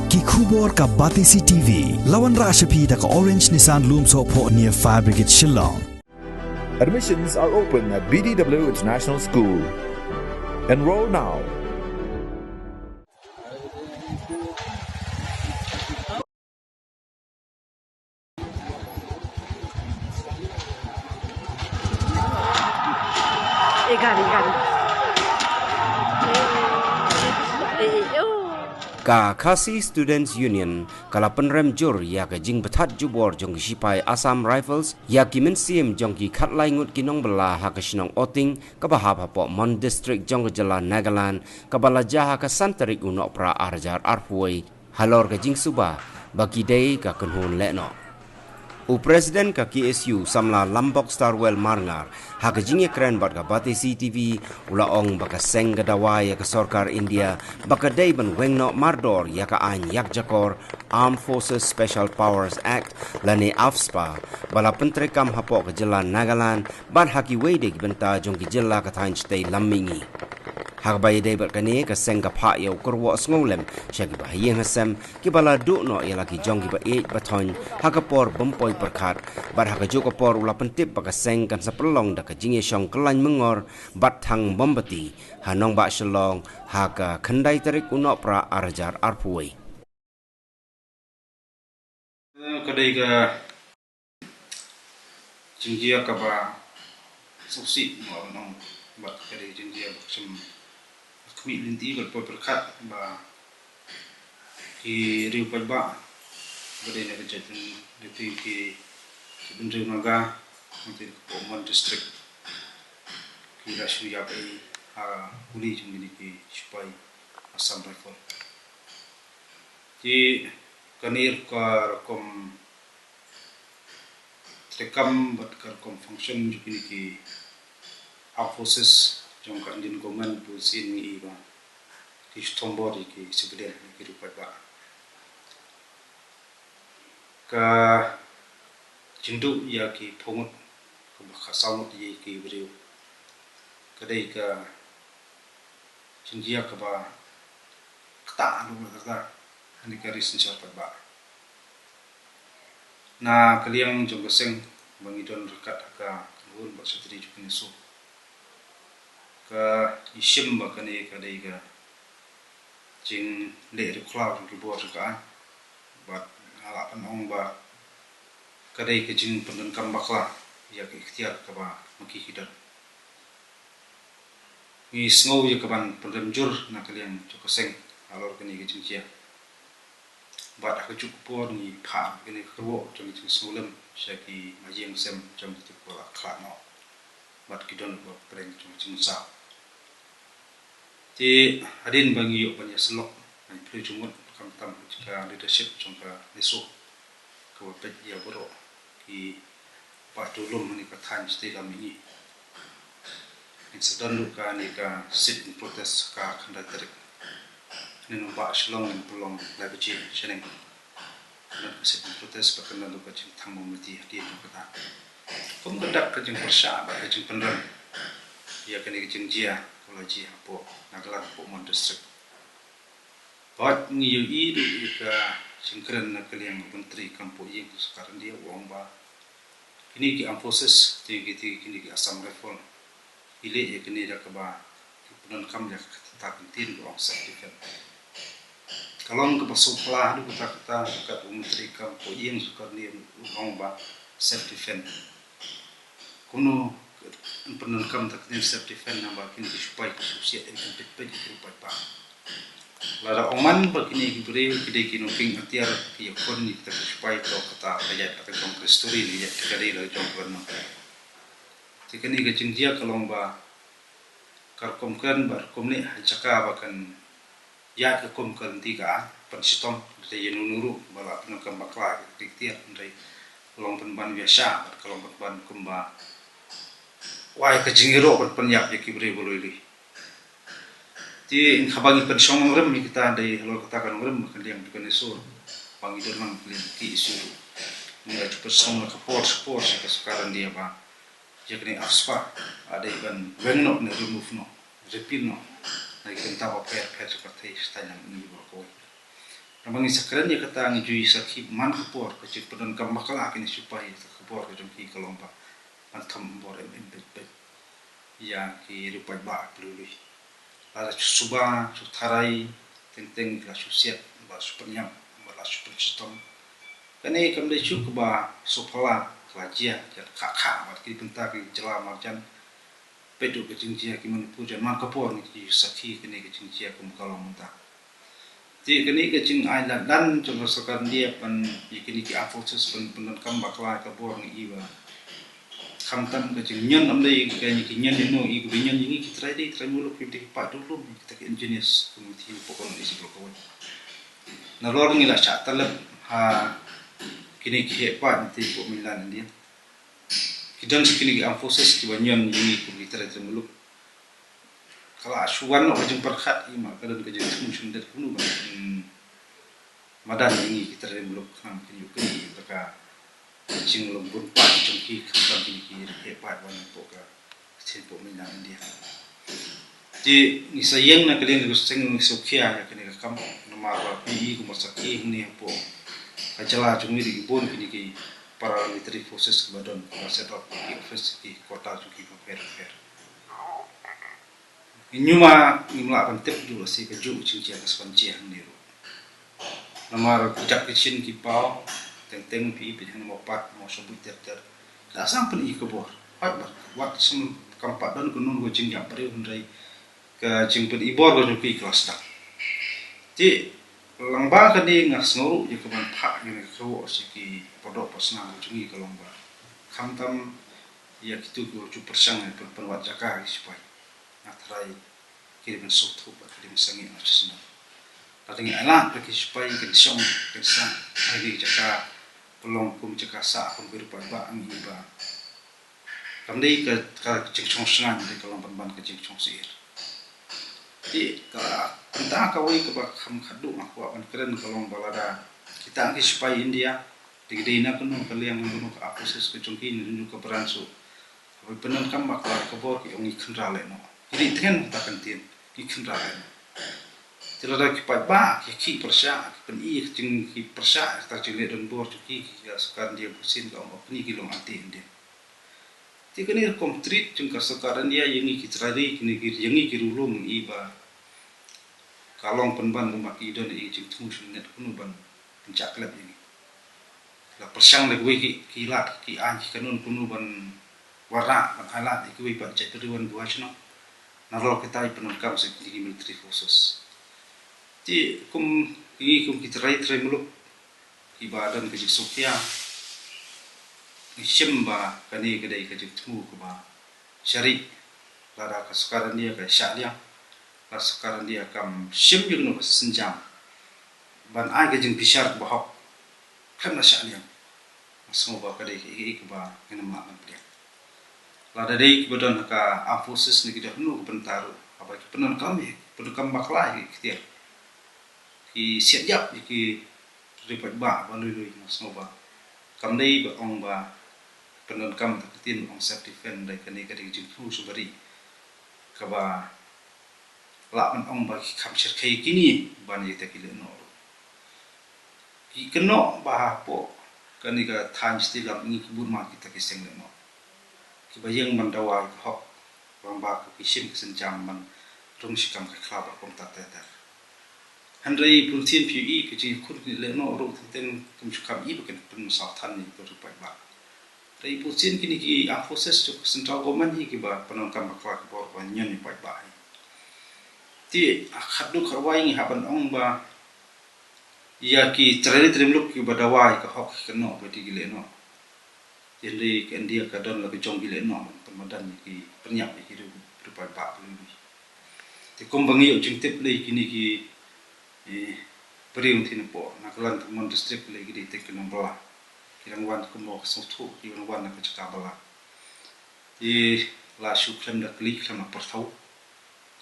Ki khubor ka Batisi TV. Lawan Rashapi da ka Orange Nissan Lumso po near Fire Brigade Shillong. Admissions are open at BDW International School. Enroll now. Ka Khasi Students Union kala penrem jur ya ka jing betat jubor jong sipai Assam Rifles ya ki mensim jong ki khatlai ngut kinong bela ha ka sinong oting ka bahap hapo Mon District jong jela Nagaland ka bala jaha ka santarik unok pra arjar arpuai halor ka jing suba bagi dei ka kunhun lekno. Presiden ka KSU samla Lambok Starwell Marngar ha ka jing keren bat ka Batisi TV ula ong baka seng gadawa ya ka sarkar India baka dei ban wengno mardor ya ka an yak jakor Armed Forces Special Powers Act lani AFSPA bala pentrekam hapo ka jela Nagaland ban haki wede benta jong ki jela ka tain stay lamingi. Hagbay day berkani ka seng ka pa yaw kurwa ngolem siya ki bahiyeng hasem ki bala du no ya laki jong ki ba baton hakapor bempoy perkat bar hakajo kapor ula pentip baka seng kan sa pelong da ka jinge syong kelany mengor bat thang bombati hanong ba shalong haka khandai tarik uno pra arjar arpuai kadai ka jingjia ka ba suksi mo nong bat kadai jingjia baksem kami linti berperkat ba ki riu ba bade na kejadian itu ki bendri naga nanti ko Mon District ki rasu ya bai ha uli jingini ki supaya Assam Rifle ki kanir ka kom tekam bat ka kom function jingini ki Armed Forces jong ka Indian government bu sin ni iba ki stombor ki civilian ki rupat ba ka jindu ya ki pongut ko ka samut ye ki beriu kadai ka jinjia ka ba kta anu ka ani ka risin siapa ba na kaliang jong keseng bangidon rekat ka ulun ba setri jukini so ka isim ba kani kadai ka jing le ri cloud ki bo ka ba ala panong ba kadai ka jing pendan kam bakla ya ke ikhtiar ka ba maki hidan ni snow ya ka ban pendam jur na kalian cokoseng alor kani ka jing cia ba ka cukup po ni pa kani kro jong jing sulem syaki majing sem jong ti ko la kla no bat kidon ko preng jong jing sa ti hadin bangi yo banya selok ani pre jumut kam tam ka leadership jong ka neso ko pet ya boro ki pa tulum ni ka than sti kami ni incident lu ka ni ka sit in protest ka khanda tarik ni no ba shlong in pulong la beji cheneng na sit in protest pa kan lu ka chim thang mo mati di no ka ta kum ka dak ka jing persha ba ka jing penran ya ka ni jing jia ko ji apo Nagaland po Mon District bat ni yu i du ka singkren na kaliang menteri kampo yeng sekarang dia uang ba ini ki Armed Forces kini ki Assam Rifle ile ye kini da ka ba punan kam ya ta pentin uang sertifikat kalau ke pasuplah du kata kat menteri kampo yeng sekarang dia uang ba sertifikat kuno punan kam tak ni sertifikat na ba kini supaya susia en pet pa lara oman begini gibri kide kinoping atiar ki kon ni ta supaya to kata ayat ka jong story ni ya kare la jong kon tikani ga jingjia kalong ba karkom kan bar komni hajaka bakan ya ka kom kan tiga pensitom de yenunuru bala penakam bakla diktiar ndai long penban biasa kalong penban kumba wai ka jingiro penyak ya kibri boloi ti khabangi pensong rem kita dari halor katakan rem kan yang bukan isu bangi dorang pilih ti isu ni cepat song ke support sekarang dia ba jadi aspa ada iban wengno ne remove no repeal no lagi kan tahu per seperti style ni ba ko Abang isakran ya kata ngijui sakhi man kapor kecik pedan kam makala kini supaya kapor ke jongki kalomba antam bor em ya ki rupai ba pelului ala suba sutarai tenteng la susiat ba supernyam ba super sistem kani kam de chu ba sopala klajia jan kakak ba ki bentar ki jela marjan pedu ke jingjia ki man pujan man kapor ni ki sakhi kini ke jingjia kum kalomba ti kini ke jing island dan contoh sekarang dia pan ikini ki afosus pen kam bakla kapor ni iwa kamtam ke jing nyen amdai ke ni ki nyen no i ku nyen ni ki trai muluk ki ti pa dulu kita ke engineers kemudian pokon isi blokon na lor ni la cha talab ha kini ki pa ti ko milan dia kidan kini ki afosus ki nyen ni ku ki trai muluk kala asuan no jeng perkhat ima kadan ke jeng sundet kunu ba madan ini kita muluk nang ki yu ki taka jing lombun pa jeng ki kan ki hepat wan poka tempo minan dia di ni sayang na kalian gus seng sokia ya kini kam nomor ba pi ku masaki ni po kajala jung ni bon kini ki para military forces badon set up ki office ki kota ki fair Inyuma imla kan tip dulu sih keju cincin kesukaan ni ru. Nomor kejap kecil kipau teng pi yang nomor 4 mau sebut ter. Dah sampai i kebor. Wat sem kampak dan kunun go jing yang peri hundai ke jing pen ibor go pi kelas tak. Ti langba ka di ngas ngoru je ke ban phak ni ko siki podok pasna jungi ke longba. Kamtam ya kitu go ju persang perwat jaka supaya atrai kirim suatu kirim sangi macam mana. Tadi alat bagi supaya kita sang hari jaka pelong kum jaka sa kum berupa ang iba. Kami ke jengcong sengan di kolom penban ke jengcong sihir. Di entah kawai ke bakam kadu aku akan keren kolom balada kita angki supaya India digedina kuno kalian kuno ke aposis ke jongkin nunjuk ke peransu. Tapi penan kam bakal kebor ke ongi kendrale no. Jadi dengan tak kentin ikan raya. Tidak ki ba ki persya pen i jing ki persya tak jing le don bor ki ya sekarang dia busin ka opni ki long ati dia. Ti kini kom treat jing ka sekarang dia yengi ki tradi kini ki yengi ki rulung i ba kalong penban umak i don i jing tumu net kunu ban pencak klub ini. La persyang le ki lat ki an ki kanun kunu ban warna ban halat ki ban cek riwan buasno. Narol kita penungkam sekali military forces. Ti kum kita try muluk ibadan ke Sophia. Isimba kani kedai ke temu ke ba. Syari lara ke sekarang dia ke syaliang. Lara sekarang dia kam sim yung no senjam. Ban ai ke jeng pisar bahok. Kan na syaliang. Semua kedai ke ba ngena mak dia. Lada dei kebetulan ka afosis ni kita penuh bentaru apa ki penon kami penuh kambak lai kita ki siap ki ripat ba balui mas nova kam dei ba ong ba penon kam takitin ong self defend dai kani kadi jingfu subari ka ba la man ong ba ki kam kai kini ban yete ki le no ki keno ba po kani ka than stilam ni ki bun ma kita ki seng le no kibayang mandawal hok bamba ke kisim kesenjam man rung sikam ke klab kom tateta handai puntin pi ke ji kun le no ro ten kum sukam i bukan pen masatan ni ko rupai ba dai puntin kini ki afosis to central government hi ki ba panon kam bakla ke bor ban nyen ni pai ba ti khadu kharwai ni haban ong ba ya ki trade trimluk ki badawai ka hok ke no ba ti gile no jadi kan dia kadang lebih jong gile no pemadan ki penyak ki rupai ba lebih ti kombangi yo jingtip le kini ki periung tin po nakalan tamon district le ki te ki nombla kirang wan ko mo sotu ki wan na ka chakabala ti la shu klem da klik klem na porthau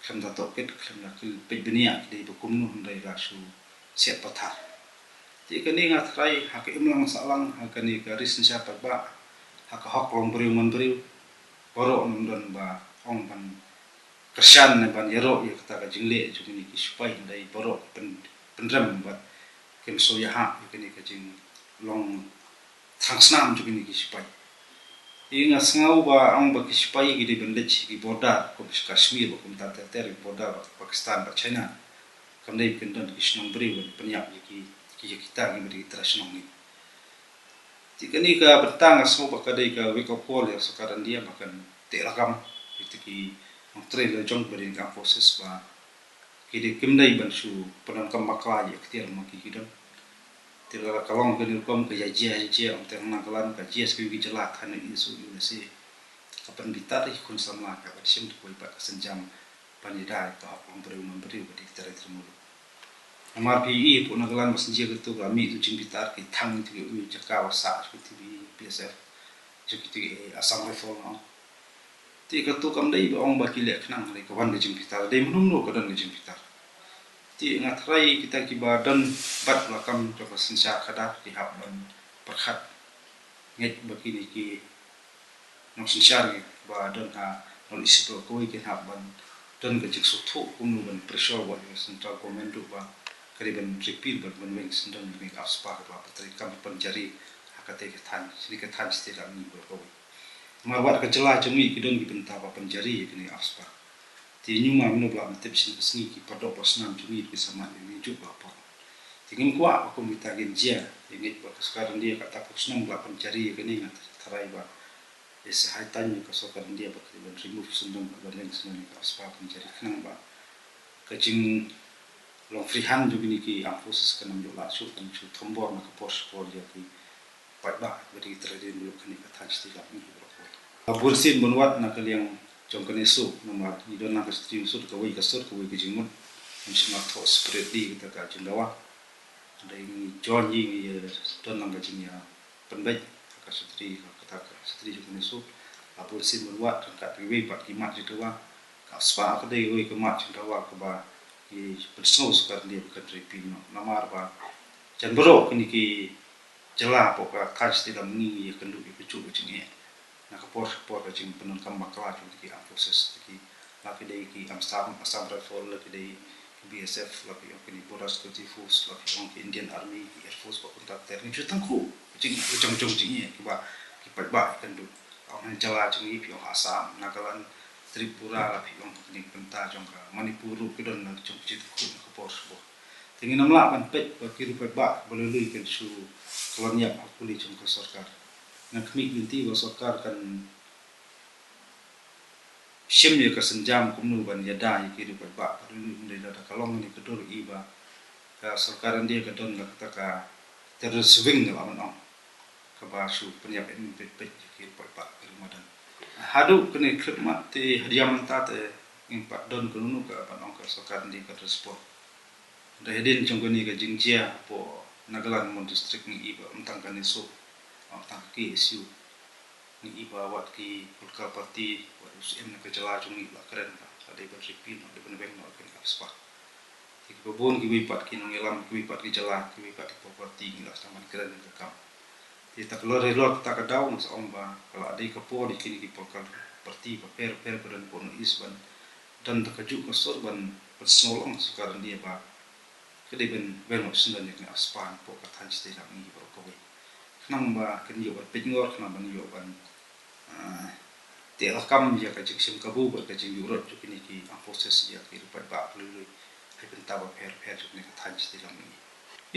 klem da toket klem na kil pebenia ki de ko nu ndai la shu siap pathar ti kani ngatrai hak imlang salang hakani garis siapa ba hak hok long beriu man beriu borok nundon ba ong ban kersan ban yero ya kata ka jingle juni ki supai dai borok penrem ba kem so ya ha kini ka jing long thang snam ju kini ki sipai inga sangau ba ang ba ki sipai ki de bendech ki border ko Kashmir ba kum ta ter border ba Pakistan ba China kam dei ken don ki snong bri ba penyap ki kita ki bri trasnong ni jika ni ka bertang asmo ba ka dei ka we ko pol ya sakaran dia makan te rakam itu ki ang train le jong bri ka forces ba ki de kim dei ban su penan kam makla ya ktir ma ki kidon tira kalong ke kom ke jia ang teng na kalan ka jia ski ki jela kan isu ni si kapan bitar kun sama ka sim tu ba senjam panida ka ang bri ba di tare tremulu amar PE pun nagalan mas jia gitu kami tu cing bitar ki thang tu u jaka wasa seperti di PSF seperti Assam Rifle no ti ka tu kam dei ba ong ba ki lek nang le ka wan ke cing bitar dei munum no ka dan ke cing bitar ti ngatrai kita ki badan bat lakam to sensa kada ki hab ban perkhat nget baki ni ki nong sensa ki badan ha nol isi to ko ki hab ban dan ke cing suthu kum ban pressure wa central government du ba kariban repeal ban wing sendan ni ka spa ka patri kam penjari hakate ke than sini ke than stila ni ko ma wat ka jela jemi ki don ki benta ba penjari ni aspa ti nyuma mino bla matep sin sni ki padok pasnam jumi ki sama ni ju ba pa tingin kwa aku minta genjia ini buat sekarang dia kata pasnam bla penjari ni ngat tarai ba es haitan ni ka sekarang dia ba ki remove sendan ba leng sendan ka aspa penjari kenang ba kajing long freehand juga ni ki amfosis kanam jo la su kan su thombor na ka pos por dia ki pai ba beri terade dulu kan ka than stila ni ko bursin bonwat na kaliang jong kan isu nomor ni don na ka stream su ka wei ka jingmut misma tho spread di kita ka jendawa ada ini John yi don na ka jingya penbai ka stri ka stri jong kan isu bursin bonwat ka wei pat ki mat jitawa ka spa ka dei wei ka mat jendawa ka ba ki persau sekarang dia bukan repeal no namar ba jan bro kini ki jela po ka khas tidak mengi ya kendu ki cucu cing na ka por ka cing penon kam makla cu ki proses ki laki dei ki Assam Rifle laki dei BSF laki kini Border Security Force laki Indian Army Air Force pa kontak ter ni jutang ku cing cing cing ki ba ki pa ba kendu ang jela cing pi Assam Nagaland Tripura la piong ni penta jong ka Manipur ki don na jong chit ku ka pos bo tingin namla kan pet ba ki rupa ba bolului kan su kolonial akuli jong ka sarkar na kmi binti wa sarkar kan shimye ka senjam kumnu ban yada ki rupa ba bolului da kalong ni kedor iba ka sarkaran dia ka don la kata ka terus swing la man ka ba su penyap en pet ki rupa ba madan hadu kene khidmat ti hadiam tate impak don kununu ka panong ka sokan di ka respon da hedin jongoni ka jingjia po Nagaland mon district ni iba untang kan isu untang ki isu ni iba wat ki kulka parti wat usm na ka jala jungi la keren ka ade ba repeal no de beneng no kan ka spa ti ko bon ki wipat ki nong elam ki wipat ki jala ki wipat ki property ni la taman keren ka kam ti tak lo relot tak daw mas omba kalau ada ka po di kini ki polkal parti pa per dan pon isban dan takaju ka sorban persolong sekarang dia ba kede ben no sendan ni aspan po ka than ste lam ni ba ko we knang ba kan yo pe ngor knang ban yo ban te rakam ya ka jiksim ka bu ba ka jing yurot ju kini ki forces ya ki rupa ba lu hai ben ta ba per ju ni ka than ste lam ni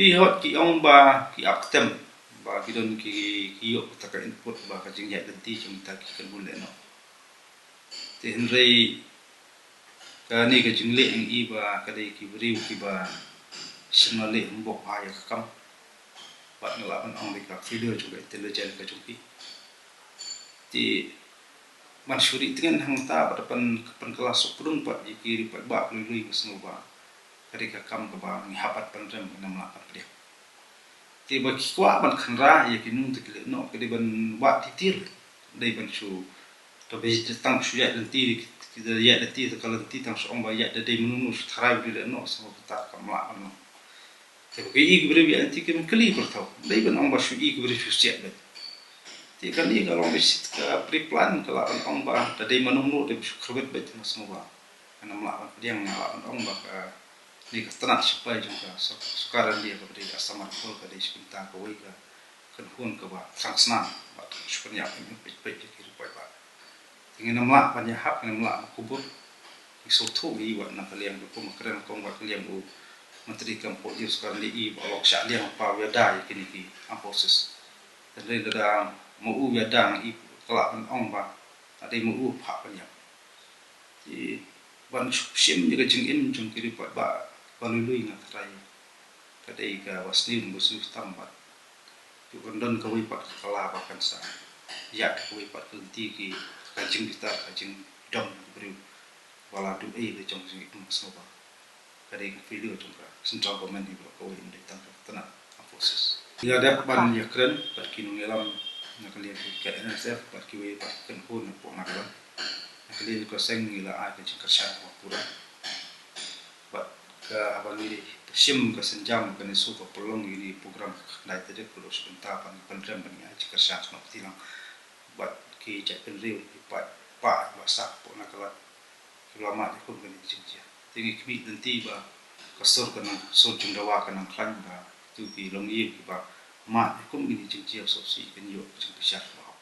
i hot ki ong ba ki aptem ba kidon ki yo taka input ba ka jing ya denti jing ta ki kan bulle no te henrei ka ni ka jing le ing i ba ka dei ki bri ki ba senale mbok ha ya kam ba ngala ban ong ka video juga intelligent ka jung ki ti mansuri dengan hang ta ba depan kelas sokdung pa ki ri pa ba lui mesno ba ka kam ka ba ngi hapat pandrem nam la pa dia ti ba ki kwa ban khanra ya ki nun te no ke de ban wa titir dei ban su to be tang su ya den ti ki de ya de ti kalau ti tang so ba ya de dei mununu su thrai bi de no so ta kam la no te ki i bre bi anti ke kli per tau dei ban ong ba su i bre su sia de ti kan i kalau visit ka pre plan kalau ong ba de dei mununu de su khrbet bet no so ba nam la dia ngala ong ba ka ni ka tanat sipai jongka sekarang dia ka pada asam alkohol ka dia sebentar ka wei ka kan hun ka ba sangsna ba sebenarnya ini pet ki rupai ba ingin namla banyak hak namla kubur iso tu i wa na kalian ko makran ko ba kalian u menteri kampung dia sekarang di balok syak liang pa weda kini ki proses dan ada mau weda i kelak ong ba ada mau hak banyak di ban sim juga jengin jeng kiri ba balului ngat rai kadai ka wasni musuh tambat juga don ka wi pat kala bahkan sa ya ka wi pat kunti ki kajing kita kajing dom beri wala du le jong sing mas no ba kadai ka video jong ka central government ni ka wi ndek tan ka tanah proses ya ada ban ya kren pat kinu ngelam na kalian ka NSF pat ki wi pat kan pun po na ka kalian ko seng ila a ka jing kerja wa pura ke abang ini sim ke senjam ke nesu ke pelong ini program naik tadi perlu sebentar penrem banyak jika syak nak tilang buat ki cek penrem buat pak basak pun nak kelat ulama itu kan jinjia tinggi kami nanti ba kasur kena sur jengdawa kena klan ba tu ki long yi ba mat itu ini jinjia sosial kan yo jeng syak ba